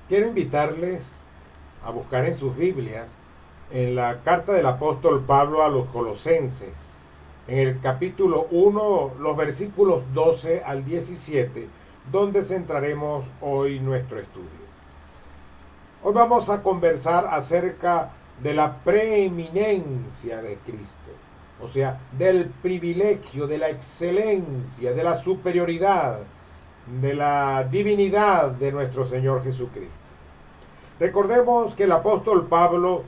Quiero invitarles a buscar en sus Biblias, en la carta del apóstol Pablo a los Colosenses, en el capítulo 1, los versículos 12 al 17, donde centraremos hoy nuestro estudio. Hoy vamos a conversar acerca de la preeminencia de Cristo, o sea, del privilegio, de la excelencia, de la superioridad, de la divinidad de nuestro Señor Jesucristo. Recordemos que el apóstol Pablo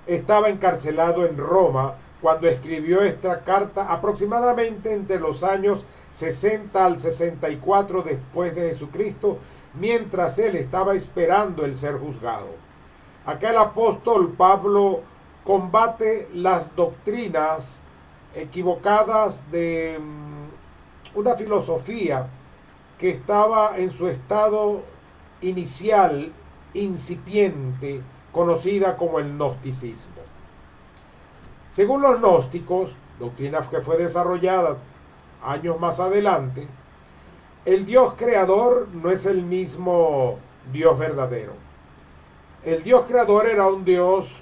estaba encarcelado en Roma cuando escribió esta carta aproximadamente entre los años 60 al 64 después de Jesucristo, mientras él estaba esperando el ser juzgado. Acá el apóstol Pablo combate las doctrinas equivocadas de una filosofía que estaba en su estado inicial, incipiente, conocida como el gnosticismo. Según los gnósticos, doctrina que fue desarrollada años más adelante, el Dios creador no es el mismo Dios verdadero. El Dios creador era un Dios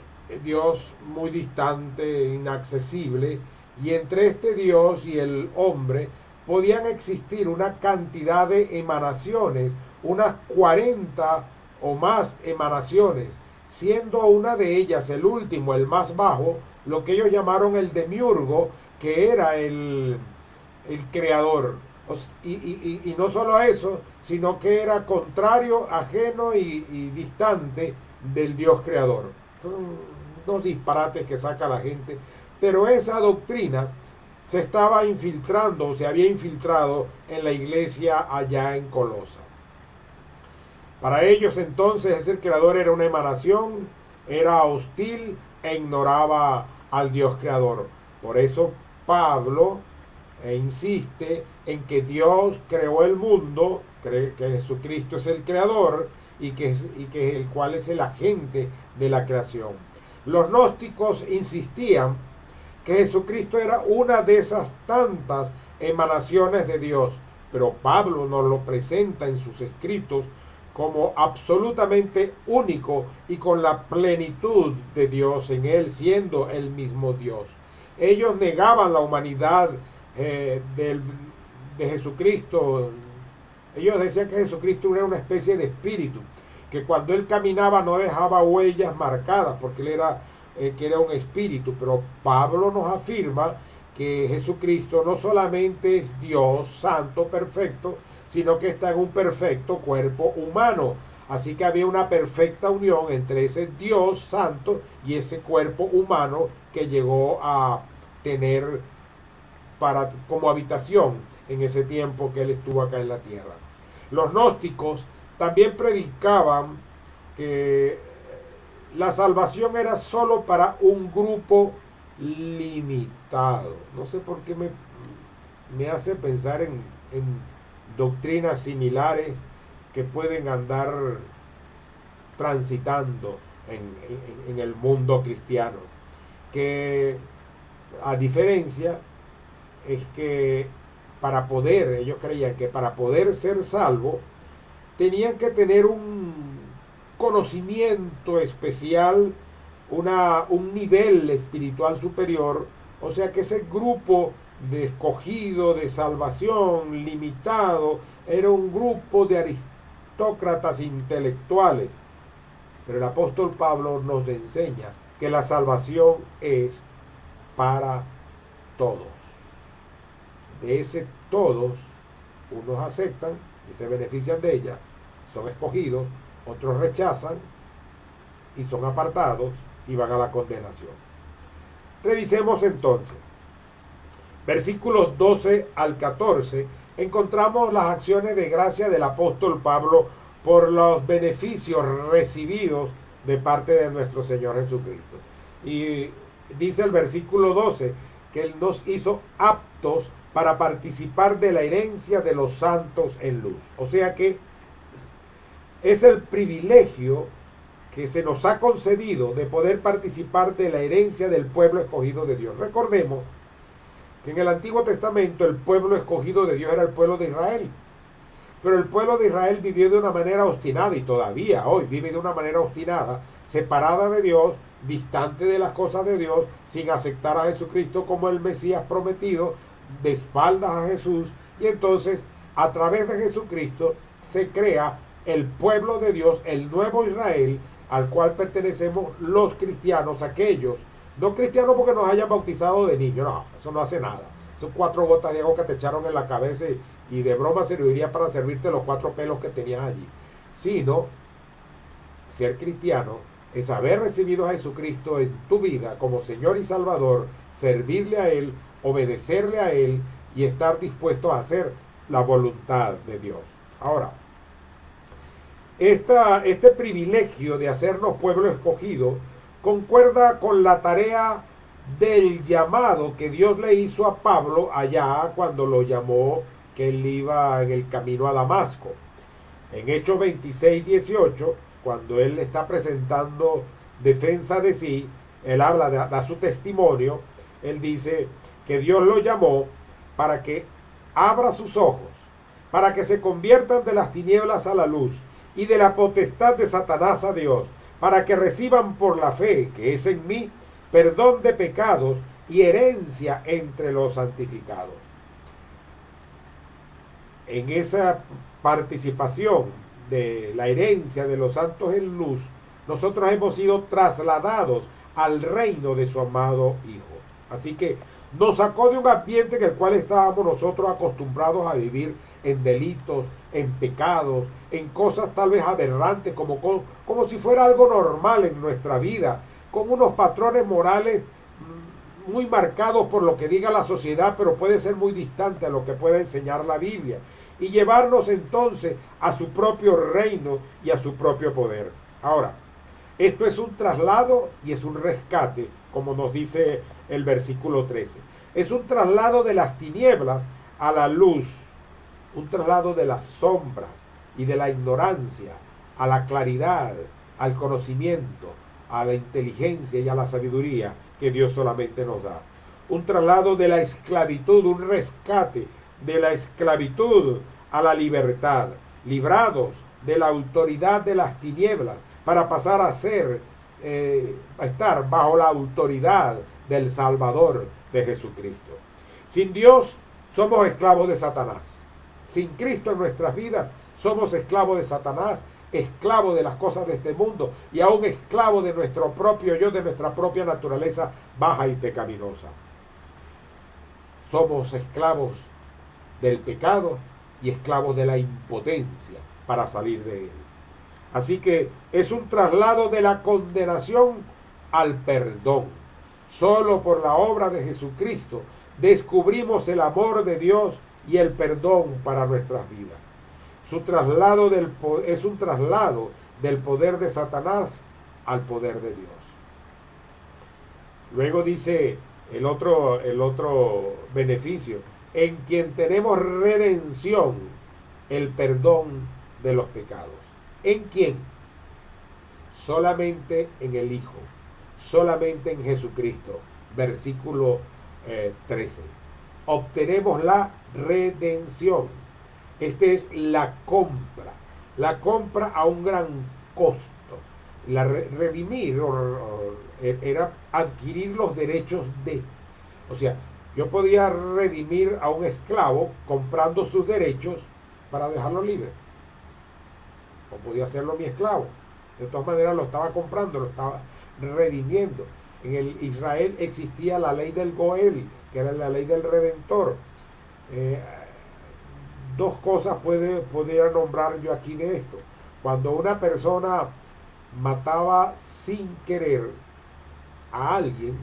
muy distante, inaccesible, y entre este Dios y el hombre podían existir una cantidad de emanaciones, unas 40 o más emanaciones, siendo una de ellas, el último, el más bajo, lo que ellos llamaron el demiurgo, que era el creador. Y no solo a eso, sino que era contrario, ajeno y distante del Dios creador. Son dos disparates que saca la gente, pero esa doctrina se estaba infiltrando, o se había infiltrado en la iglesia allá en Colosa. Para ellos entonces el creador era una emanación, era hostil e ignoraba al Dios creador. Por eso Pablo insiste en que Dios creó el mundo, que Jesucristo es el creador y que el cual es el agente de la creación. Los gnósticos insistían que Jesucristo era una de esas tantas emanaciones de Dios, pero Pablo nos lo presenta en sus escritos como absolutamente único y con la plenitud de Dios en él, siendo el mismo Dios. Ellos negaban la humanidad de Jesucristo. Ellos decían que Jesucristo era una especie de espíritu, que cuando él caminaba no dejaba huellas marcadas, porque él era, que era un espíritu. Pero Pablo nos afirma que Jesucristo no solamente es Dios santo, perfecto, sino que está en un perfecto cuerpo humano. Así que había una perfecta unión entre ese Dios santo y ese cuerpo humano que llegó a tener como habitación en ese tiempo que él estuvo acá en la tierra. Los gnósticos también predicaban que la salvación era solo para un grupo limitado. No sé por qué me hace pensar en doctrinas similares que pueden andar transitando en el mundo cristiano, que a diferencia es que ellos creían que para poder ser salvo tenían que tener un conocimiento especial, un nivel espiritual superior, o sea que ese grupo de escogido, de salvación, limitado, era un grupo de aristócratas intelectuales. Pero el apóstol Pablo nos enseña que la salvación es para todos. De ese todos, unos aceptan y se benefician de ella, son escogidos, otros rechazan y son apartados y van a la condenación. Revisemos entonces. Versículos 12 al 14, encontramos las acciones de gracia del apóstol Pablo por los beneficios recibidos de parte de nuestro Señor Jesucristo. Y dice el versículo 12 que Él nos hizo aptos para participar de la herencia de los santos en luz. O sea que es el privilegio que se nos ha concedido de poder participar de la herencia del pueblo escogido de Dios. Recordemos que en el Antiguo Testamento el pueblo escogido de Dios era el pueblo de Israel. Pero el pueblo de Israel vivió de una manera obstinada y todavía hoy vive de una manera obstinada, separada de Dios, distante de las cosas de Dios, sin aceptar a Jesucristo como el Mesías prometido, de espaldas a Jesús. Y entonces, a través de Jesucristo, se crea el pueblo de Dios, el nuevo Israel, al cual pertenecemos los cristianos, aquellos, no cristianos porque nos hayan bautizado de niños, no, eso no hace nada. Son 4 gotas de agua que te echaron en la cabeza y de broma serviría para servirte los 4 pelos que tenías allí. Sino, ser cristiano es haber recibido a Jesucristo en tu vida como Señor y Salvador, servirle a Él, obedecerle a Él y estar dispuesto a hacer la voluntad de Dios. Ahora, este privilegio de hacernos pueblo escogido concuerda con la tarea del llamado que Dios le hizo a Pablo allá cuando lo llamó, que él iba en el camino a Damasco. En Hechos 26, 18, cuando él está presentando defensa de sí, él habla, da su testimonio, él dice que Dios lo llamó para que abra sus ojos, para que se conviertan de las tinieblas a la luz y de la potestad de Satanás a Dios, para que reciban por la fe que es en mí perdón de pecados y herencia entre los santificados. En esa participación de la herencia de los santos en luz, nosotros hemos sido trasladados al reino de su amado Hijo. Así que nos sacó de un ambiente en el cual estábamos nosotros acostumbrados a vivir en delitos, en pecados, en cosas tal vez aberrantes, como si fuera algo normal en nuestra vida, con unos patrones morales muy marcados por lo que diga la sociedad, pero puede ser muy distante a lo que puede enseñar la Biblia, y llevarnos entonces a su propio reino y a su propio poder. Ahora, esto es un traslado y es un rescate, como nos dice el versículo 13. Es un traslado de las tinieblas a la luz, un traslado de las sombras y de la ignorancia a la claridad, al conocimiento, a la inteligencia y a la sabiduría que Dios solamente nos da. Un traslado de la esclavitud, un rescate de la esclavitud a la libertad, librados de la autoridad de las tinieblas para pasar a estar bajo la autoridad del Salvador de Jesucristo. Sin Dios somos esclavos de Satanás. Sin Cristo en nuestras vidas somos esclavos de Satanás, esclavos de las cosas de este mundo y aún esclavos de nuestro propio yo, de nuestra propia naturaleza baja y pecaminosa. Somos esclavos del pecado y esclavos de la impotencia para salir de él. Así que es un traslado de la condenación al perdón. Solo por la obra de Jesucristo descubrimos el amor de Dios y el perdón para nuestras vidas. Es un traslado del poder de Satanás al poder de Dios. Luego dice el otro beneficio, en quien tenemos redención, el perdón de los pecados. ¿En quién? Solamente en el Hijo, solamente en Jesucristo. Versículo 13. Obtenemos la redención. Esta es la compra a un gran costo. Redimir era adquirir los derechos de. O sea, yo podía redimir a un esclavo comprando sus derechos para dejarlo libre. O podía hacerlo mi esclavo. De todas maneras lo estaba comprando, lo estaba redimiendo. En el Israel existía la ley del Goel, que era la ley del Redentor. Dos cosas podría nombrar yo aquí de esto. Cuando una persona mataba sin querer a alguien,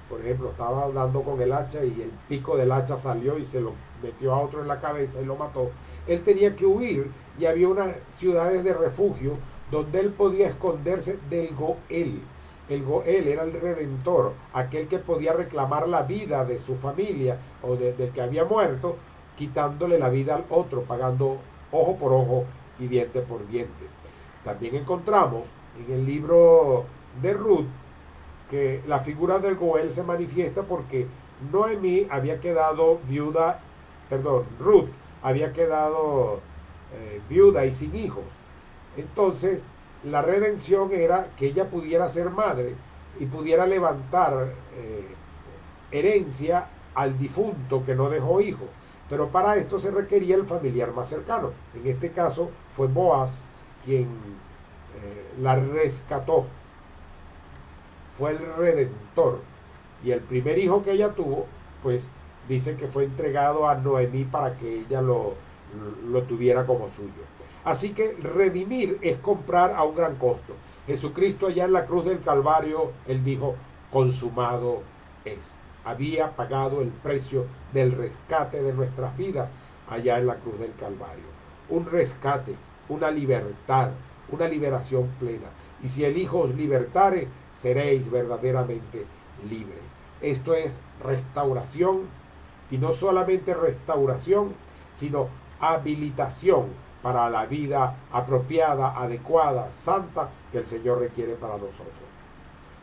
por ejemplo, estaba dando con el hacha y el pico del hacha salió y se lo metió a otro en la cabeza y lo mató, él tenía que huir y había unas ciudades de refugio donde él podía esconderse del Goel. El Goel era el redentor, aquel que podía reclamar la vida de su familia o del que había muerto, quitándole la vida al otro, pagando ojo por ojo y diente por diente. También encontramos en el libro de Ruth que la figura del Goel se manifiesta porque Ruth había quedado viuda y sin hijos. Entonces, la redención era que ella pudiera ser madre y pudiera levantar herencia al difunto que no dejó hijos. Pero para esto se requería el familiar más cercano. En este caso fue Boaz quien la rescató. Fue el redentor. Y el primer hijo que ella tuvo, pues dice que fue entregado a Noemí para que ella lo tuviera como suyo. Así que redimir es comprar a un gran costo. Jesucristo allá en la cruz del Calvario, él dijo, consumado es. Había pagado el precio del rescate de nuestras vidas allá en la cruz del Calvario. Un rescate, una libertad, una liberación plena. Y si el Hijo os libertare, seréis verdaderamente libres. Esto es restauración, y no solamente restauración, sino habilitación para la vida apropiada, adecuada, santa que el Señor requiere para nosotros.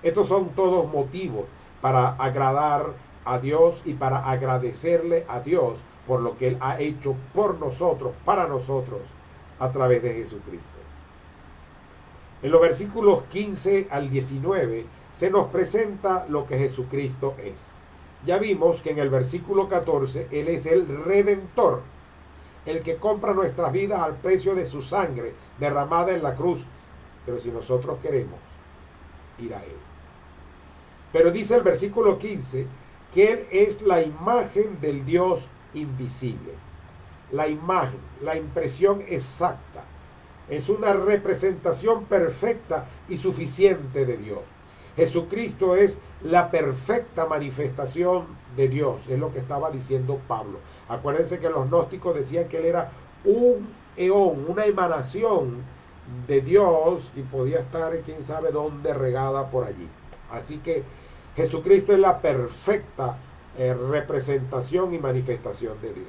Estos son todos motivos para agradar a Dios y para agradecerle a Dios por lo que Él ha hecho por nosotros, para nosotros, a través de Jesucristo. En los versículos 15 al 19 se nos presenta lo que Jesucristo es. Ya vimos que en el versículo 14 Él es el Redentor, el que compra nuestras vidas al precio de su sangre derramada en la cruz. Pero si nosotros queremos ir a Él. Pero dice el versículo 15 que Él es la imagen del Dios invisible. La imagen, la impresión exacta. Es una representación perfecta y suficiente de Dios. Jesucristo es la perfecta manifestación de Dios, es lo que estaba diciendo Pablo. Acuérdense que los gnósticos decían que Él era un eón, una emanación de Dios y podía estar quién sabe dónde regada por allí. Así que Jesucristo es la perfecta representación y manifestación de Dios.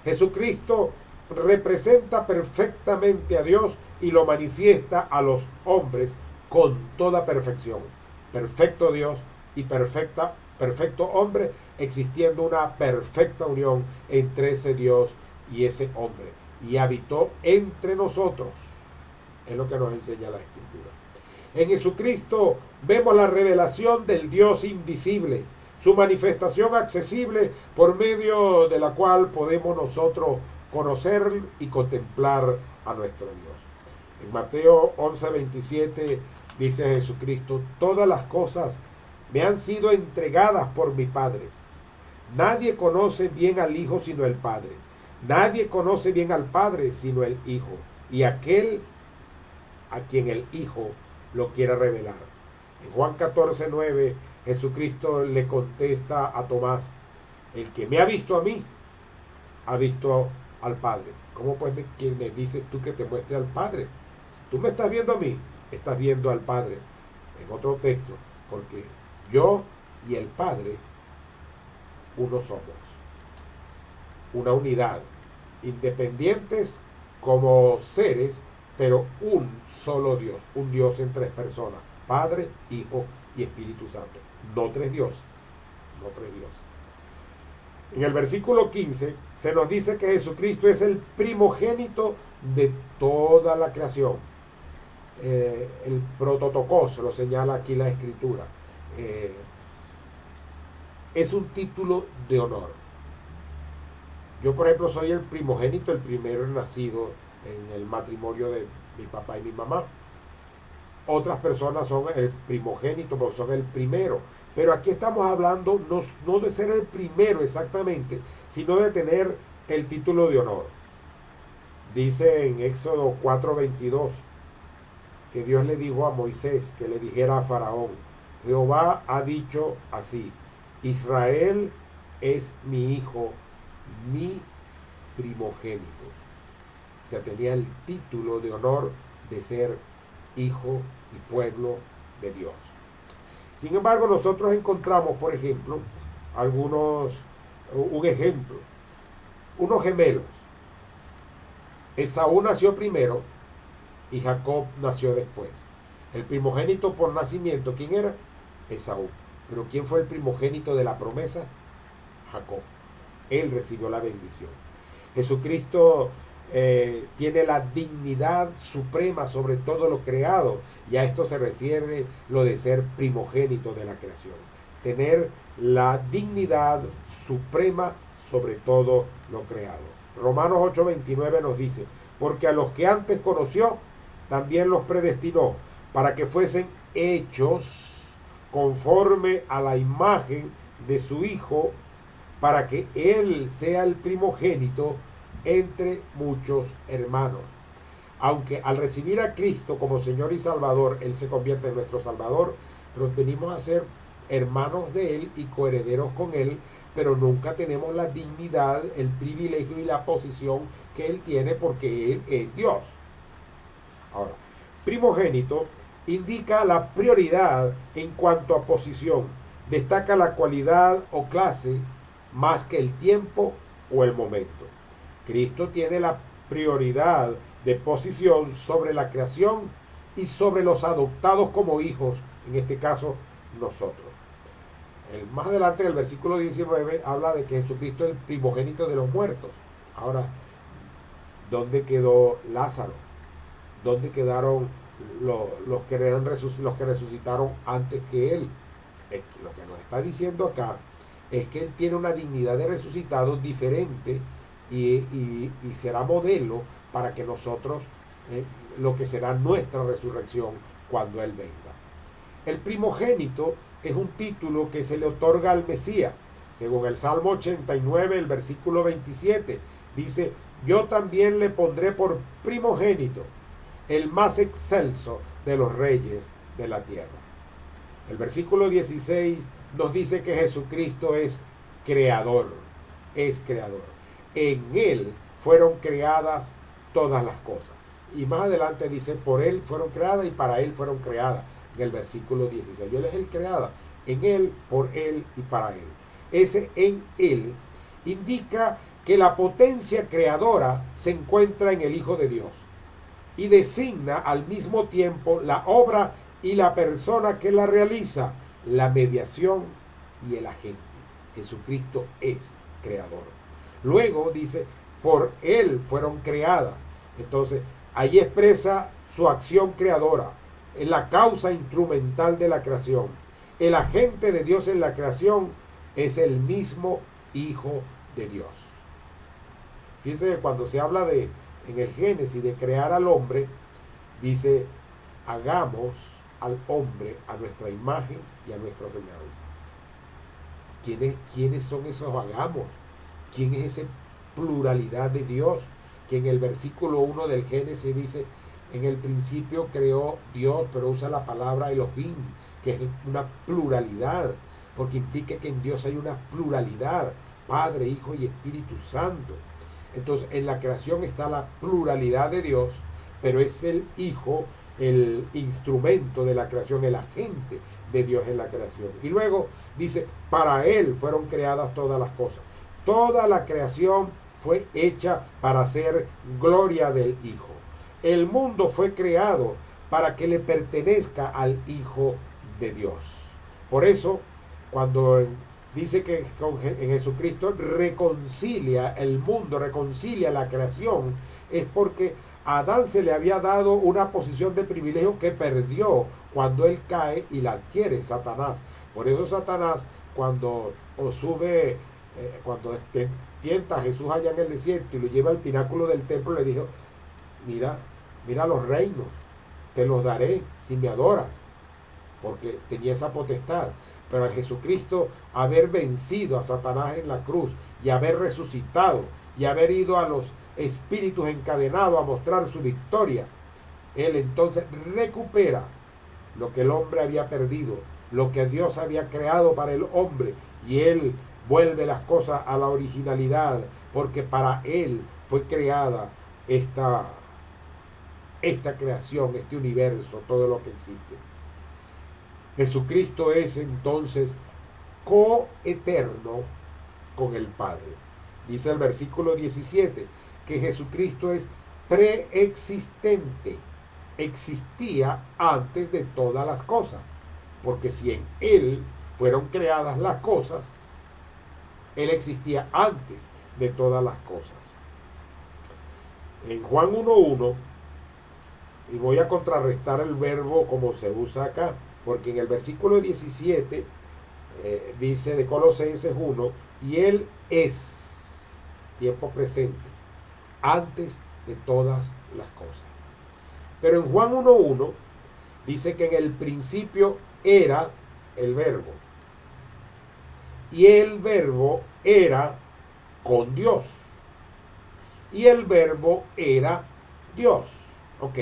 Jesucristo representa perfectamente a Dios y lo manifiesta a los hombres con toda perfección. Perfecto Dios y perfecto hombre, existiendo una perfecta unión entre ese Dios y ese hombre. Y habitó entre nosotros. Es lo que nos enseña la Escritura. En Jesucristo vemos la revelación del Dios invisible, su manifestación accesible por medio de la cual podemos nosotros conocer y contemplar a nuestro Dios. En Mateo 11:27 dice Jesucristo, todas las cosas me han sido entregadas por mi Padre. Nadie conoce bien al Hijo sino el Padre. Nadie conoce bien al Padre sino el Hijo. Y aquel a quien el Hijo lo quiere revelar. En Juan 14:9, Jesucristo le contesta a Tomás, el que me ha visto a mí, ha visto al Padre. ¿Cómo pues me dices tú que te muestre al Padre? Si tú me estás viendo a mí, estás viendo al Padre. En otro texto, porque yo y el Padre, uno somos. Una unidad. Independientes como seres, pero un solo Dios. Un Dios en tres personas. Padre, Hijo y Espíritu Santo. No tres dioses. No tres dioses. En el versículo 15 se nos dice que Jesucristo es el primogénito de toda la creación. El prototokos, lo señala aquí la Escritura. Es un título de honor. Yo, por ejemplo, soy el primogénito, el primero nacido en el matrimonio de mi papá y mi mamá. Otras personas son el primogénito, porque son el primero. Pero aquí estamos hablando no de ser el primero exactamente, sino de tener el título de honor. Dice en Éxodo 4:22 que Dios le dijo a Moisés que le dijera a Faraón, Jehová ha dicho así, Israel es mi hijo, mi primogénito. O sea, tenía el título de honor de ser hijo y pueblo de Dios. Sin embargo, nosotros encontramos, por ejemplo, un ejemplo, unos gemelos. Esaú nació primero y Jacob nació después. El primogénito por nacimiento, ¿quién era? Esaú. Pero ¿quién fue el primogénito de la promesa? Jacob. Él recibió la bendición. Jesucristo tiene la dignidad suprema sobre todo lo creado, y a esto se refiere lo de ser primogénito de la creación, tener la dignidad suprema sobre todo lo creado. Romanos 8:29 nos dice: porque a los que antes conoció, también los predestinó para que fuesen hechos conforme a la imagen de su Hijo, para que Él sea el primogénito entre muchos hermanos. Aunque al recibir a Cristo como Señor y Salvador, Él se convierte en nuestro Salvador, pero venimos a ser hermanos de Él y coherederos con Él, pero nunca tenemos la dignidad, el privilegio y la posición que Él tiene, porque Él es Dios. Ahora, primogénito indica la prioridad en cuanto a posición, destaca la cualidad o clase más que el tiempo o el momento. Cristo tiene la prioridad de posición sobre la creación y sobre los adoptados como hijos, en este caso nosotros. Más adelante, en el versículo 19, habla de que Jesucristo es el primogénito de los muertos. Ahora, ¿dónde quedó Lázaro? ¿Dónde quedaron los que resucitaron antes que él? Lo que nos está diciendo acá es que él tiene una dignidad de resucitado diferente, y será modelo para que nosotros, lo que será nuestra resurrección cuando Él venga. El primogénito es un título que se le otorga al Mesías. Según el Salmo 89, el versículo 27, dice: yo también le pondré por primogénito, el más excelso de los reyes de la tierra. El versículo 16 nos dice que Jesucristo es creador, es creador. En Él fueron creadas todas las cosas. Y más adelante dice: por Él fueron creadas y para Él fueron creadas. En el versículo 16, Él es el creador. En Él, por Él y para Él. Ese en Él indica que la potencia creadora se encuentra en el Hijo de Dios, y designa al mismo tiempo la obra y la persona que la realiza, la mediación y el agente. Jesucristo es creador. Luego dice: por Él fueron creadas. Entonces, ahí expresa su acción creadora, en la causa instrumental de la creación. El agente de Dios en la creación es el mismo Hijo de Dios. Fíjense que cuando se habla en el Génesis, de crear al hombre, dice: hagamos al hombre a nuestra imagen y a nuestra semejanza. ¿Quiénes son esos hagamos? ¿Quién es esa pluralidad de Dios? Que en el versículo 1 del Génesis dice: en el principio creó Dios, pero usa la palabra Elohim, que es una pluralidad, porque implica que en Dios hay una pluralidad: Padre, Hijo y Espíritu Santo. Entonces, en la creación está la pluralidad de Dios, pero es el Hijo el instrumento de la creación, el agente de Dios en la creación. Y luego dice: para Él fueron creadas todas las cosas. Toda la creación fue hecha para hacer gloria del Hijo. El mundo fue creado para que le pertenezca al Hijo de Dios. Por eso, cuando dice que en Jesucristo reconcilia el mundo, reconcilia la creación, es porque a Adán se le había dado una posición de privilegio que perdió cuando él cae y la adquiere Satanás. Por eso Satanás, cuando tienta a Jesús allá en el desierto y lo lleva al pináculo del templo, le dijo: mira los reinos, te los daré si me adoras, porque tenía esa potestad. Pero al Jesucristo haber vencido a Satanás en la cruz, y haber resucitado, y haber ido a los espíritus encadenados a mostrar su victoria, Él entonces recupera lo que el hombre había perdido, lo que Dios había creado para el hombre, y Él vuelve las cosas a la originalidad, porque para Él fue creada esta creación, este universo, todo lo que existe. Jesucristo es entonces coeterno con el Padre. Dice el versículo 17 que Jesucristo es preexistente, existía antes de todas las cosas, porque si en Él fueron creadas las cosas, Él existía antes de todas las cosas. En Juan 1:1, y voy a contrarrestar el verbo como se usa acá, porque en el versículo 17 dice de Colosenses 1, y Él es, tiempo presente, antes de todas las cosas. Pero en Juan 1:1 dice que en el principio era el verbo, y el verbo era con Dios, y el verbo era Dios. Ok,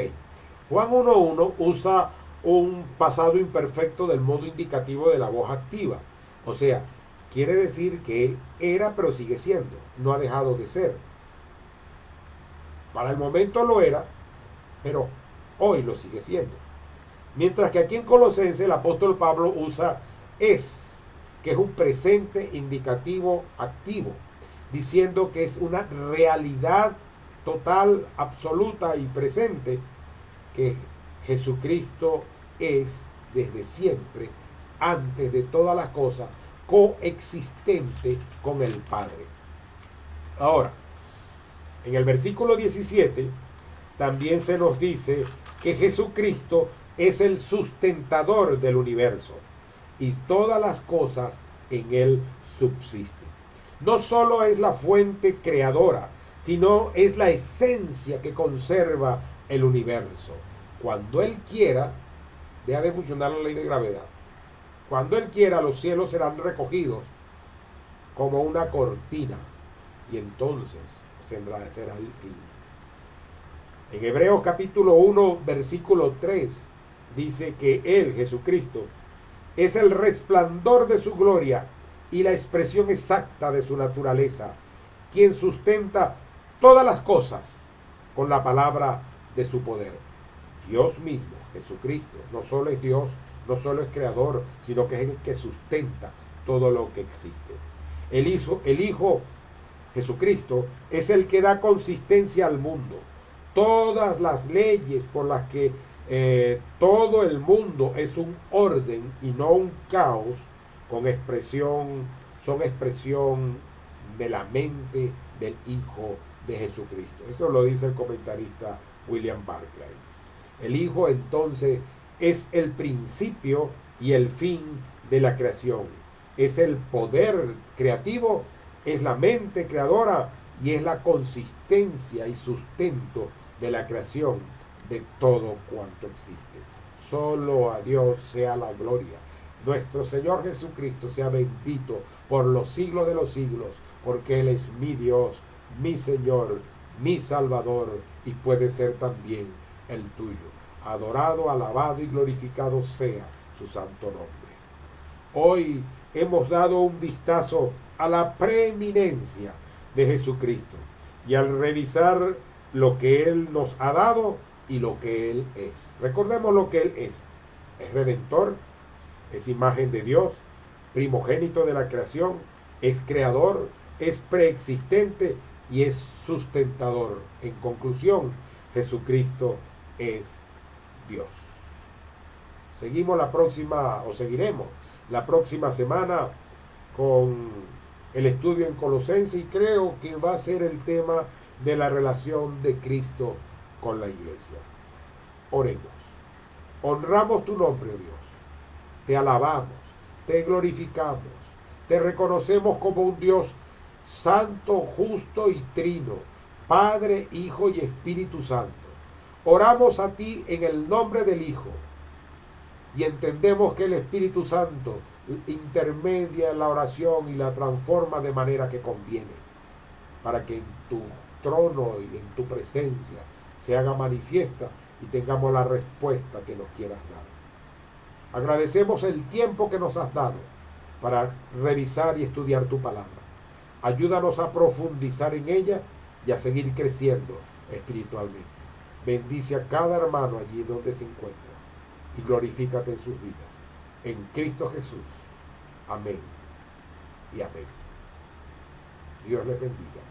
Juan 1:1 usa un pasado imperfecto del modo indicativo de la voz activa. O sea, quiere decir que Él era, pero sigue siendo, no ha dejado de ser. Para el momento lo era, pero hoy lo sigue siendo. Mientras que aquí en Colosenses el apóstol Pablo usa es, que es un presente indicativo activo, diciendo que es una realidad total, absoluta y presente, que Jesucristo es desde siempre, antes de todas las cosas, coexistente con el Padre. Ahora, en el versículo 17 también se nos dice que Jesucristo es el sustentador del universo y todas las cosas en él subsisten. No solo es la fuente creadora, sino es la esencia que conserva el universo. Cuando Él quiera, deja de funcionar la ley de gravedad. Cuando Él quiera, los cielos serán recogidos como una cortina y entonces será el fin. En Hebreos capítulo 1, versículo 3, dice que Él, Jesucristo, es el resplandor de su gloria y la expresión exacta de su naturaleza, quien sustenta todas las cosas con la palabra de su poder. Dios mismo, Jesucristo, no solo es Dios, no solo es creador, sino que es el que sustenta todo lo que existe. El Hijo, Jesucristo, es el que da consistencia al mundo. Todas las leyes por las que todo el mundo es un orden y no un caos, son expresión de la mente del Hijo de Jesucristo. Eso lo dice el comentarista William Barclay. El Hijo entonces es el principio y el fin de la creación. Es el poder creativo, es la mente creadora y es la consistencia y sustento de la creación de todo cuanto existe. Solo a Dios sea la gloria. Nuestro Señor Jesucristo sea bendito por los siglos de los siglos, porque Él es mi Dios, mi Señor, mi Salvador, y puede ser también el tuyo. Adorado, alabado y glorificado sea su santo nombre. Hoy hemos dado un vistazo a la preeminencia de Jesucristo y al revisar lo que Él nos ha dado y lo que Él es. Recordemos lo que Él es. Es redentor, es imagen de Dios, primogénito de la creación, es creador, es preexistente y es sustentador. En conclusión, Jesucristo es Dios. Seguiremos la próxima semana con el estudio en Colosenses y creo que va a ser el tema de la relación de Cristo con la iglesia. Oremos. Honramos tu nombre, oh Dios. Te alabamos, te glorificamos, te reconocemos como un Dios santo, justo y trino, Padre, Hijo y Espíritu Santo. Oramos a ti en el nombre del Hijo y entendemos que el Espíritu Santo intermedia la oración y la transforma de manera que conviene, para que en tu trono y en tu presencia se haga manifiesta y tengamos la respuesta que nos quieras dar. Agradecemos el tiempo que nos has dado para revisar y estudiar tu palabra. Ayúdanos a profundizar en ella y a seguir creciendo espiritualmente. Bendice a cada hermano allí donde se encuentra y glorifícate en sus vidas. En Cristo Jesús. Amén y amén. Dios les bendiga.